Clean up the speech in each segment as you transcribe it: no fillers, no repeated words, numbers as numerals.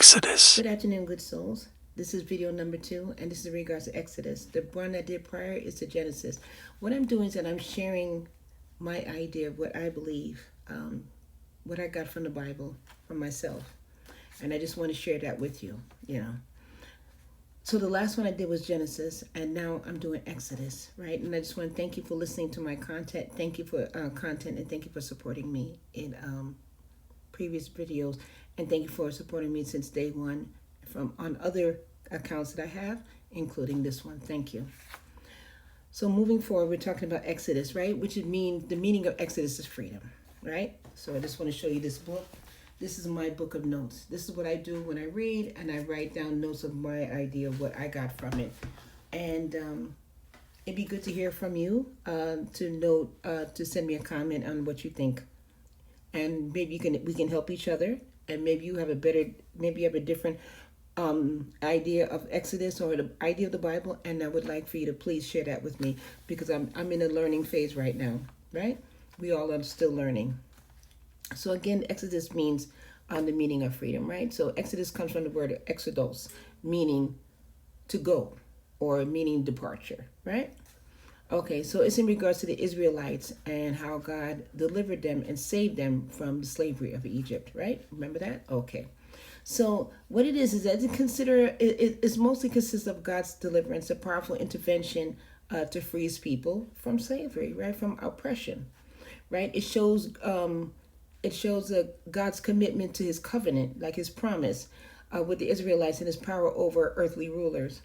Exodus. Good afternoon, good souls. This is video number 2, and this is in regards to Exodus. The one I did prior is to Genesis. What I'm doing is that I'm sharing my idea of what I believe, what I got from the Bible, from myself. And I just want to share that with you, So the last one I did was Genesis, and now I'm doing Exodus, right? And I just want to thank you for listening to my content. Thank you for content, and thank you for supporting me in previous videos, and thank you for supporting me since day one from on other accounts that I have, including this one. Thank you. So moving forward, we're talking about Exodus, right? Which is the meaning of Exodus is freedom, right? So I just want to show you this book. This is my book of notes. This is what I do when I read, and I write down notes of my idea of what I got from it. And it'd be good to hear from you, to send me a comment on what you think, and maybe we can help each other, and maybe you have a different idea of Exodus or the idea of the Bible, and I would like for you to please share that with me, because I'm in a learning phase right now, right? We all are still learning. So again, Exodus means the meaning of freedom, right? So Exodus comes from the word exodos, meaning to go, or meaning departure, right? Okay, so it's in regards to the Israelites and how God delivered them and saved them from the slavery of Egypt, right? Remember that? Okay. So what it is that it mostly consists of God's deliverance, a powerful intervention to free his people from slavery, right? From oppression, right? It shows God's commitment to his covenant, like his promise with the Israelites, and his power over earthly rulers.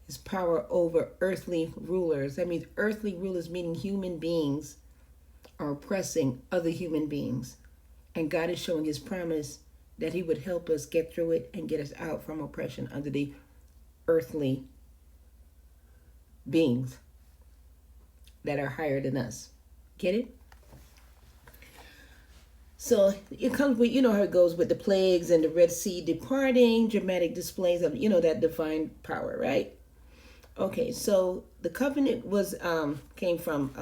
His power over earthly rulers. That means earthly rulers, meaning human beings, are oppressing other human beings. And God is showing his promise that he would help us get through it and get us out from oppression under the earthly beings that are higher than us. Get it? So it comes with, how it goes with the plagues and the Red Sea departing, dramatic displays of, that divine power, right? Okay, so the covenant was came from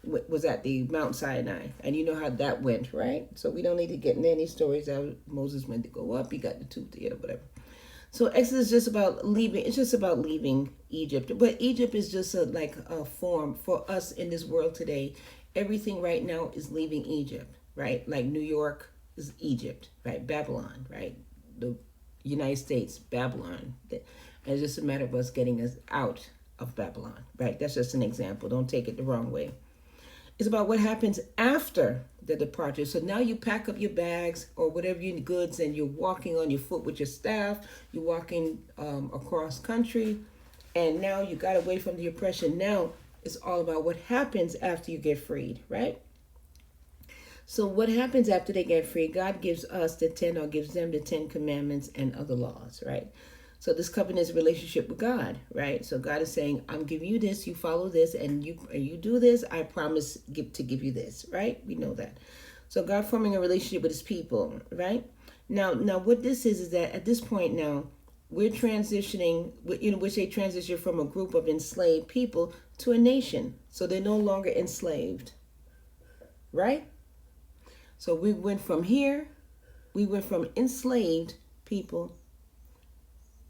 was at the Mount Sinai, and you know how that went, right? So we don't need to get into any stories how Moses went to go up, he got the tooth, whatever. So Exodus is just about leaving. It's just about leaving Egypt, but Egypt is just like a form for us in this world today. Everything right now is leaving Egypt, right? Like New York is Egypt, right? Babylon, right? The United States, Babylon. And it's just a matter of us getting us out of Babylon, right? That's just an example. Don't take it the wrong way. It's about what happens after the departure. So now you pack up your bags or whatever your goods, and you're walking on your foot with your staff. You're walking across country, and now you got away from the oppression. Now it's all about what happens after you get freed, right? So what happens after they get free? God gives us gives them the 10 commandments and other laws, right? So this covenant is a relationship with God, right? So God is saying, I'm giving you this, you follow this, and you do this, I promise to give you this, right? We know that. So God forming a relationship with his people, right? Now what this is that at this point now, we're transitioning, which they transition from a group of enslaved people to a nation. So they're no longer enslaved, right? So we went from enslaved people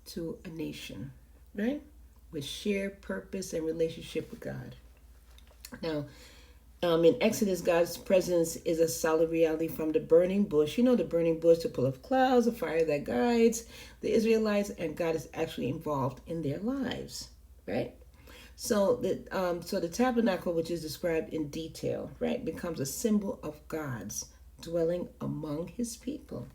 to a nation, right? With shared purpose and relationship with God. Now, in Exodus, God's presence is a solid reality from the burning bush. The burning bush, the pillar of clouds, the fire that guides the Israelites, and God is actually involved in their lives, right? So the tabernacle, which is described in detail, right, becomes a symbol of God's dwelling among his people.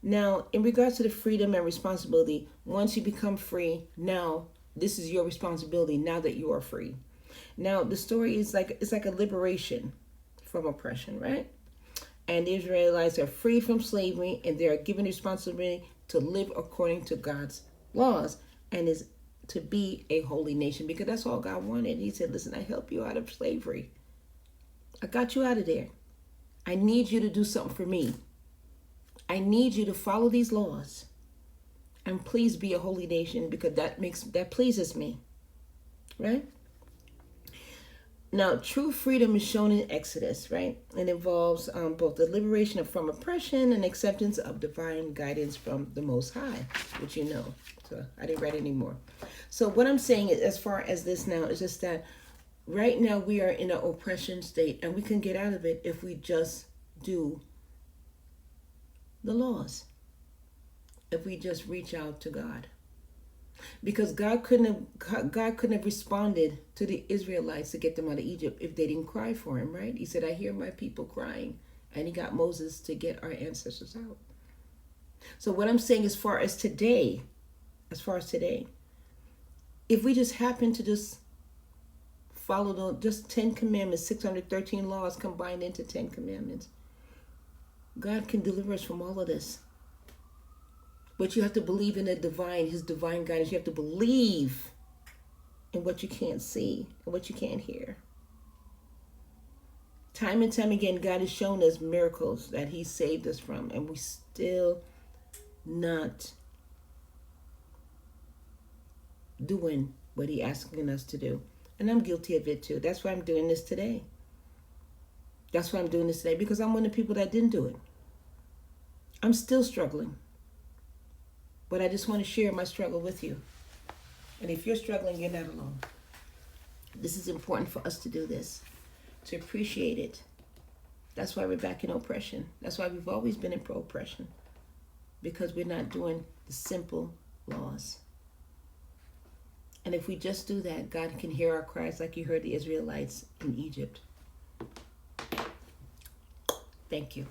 Now, in regards to the freedom and responsibility, once you become free, now this is your responsibility now that you are free. Now, the story is it's like a liberation from oppression, right? And the Israelites are freed from slavery, and they are given responsibility to live according to God's laws, and is to be a holy nation, because that's all God wanted. He said, listen, I help you out of slavery. I got you out of there. I need you to do something for me. I need you to follow these laws, and please be a holy nation, because that pleases me, right? Now, true freedom is shown in Exodus, right? It involves both the liberation from oppression and acceptance of divine guidance from the Most High, which you know. So I didn't write anymore. So what I'm saying is, as far as this now, is just that right now we are in an oppression state, and we can get out of it if we just do the laws. If we just reach out to God. Because God couldn't have responded to the Israelites to get them out of Egypt if they didn't cry for him, right? He said, I hear my people crying. And he got Moses to get our ancestors out. So what I'm saying as far as today, if we just happen to just follow just 10 commandments, 613 laws combined into 10 commandments, God can deliver us from all of this. But you have to believe in his divine guidance. You have to believe in what you can't see and what you can't hear. Time and time again, God has shown us miracles that he saved us from, and we still not doing what he asking us to do. And I'm guilty of it too. That's why I'm doing this today. Because I'm one of the people that didn't do it. I'm still struggling. But I just want to share my struggle with you. And if you're struggling, you're not alone. This is important for us to do this, to appreciate it. That's why we're back in oppression. That's why we've always been in oppression, because we're not doing the simple laws. And if we just do that, God can hear our cries like you heard the Israelites in Egypt. Thank you.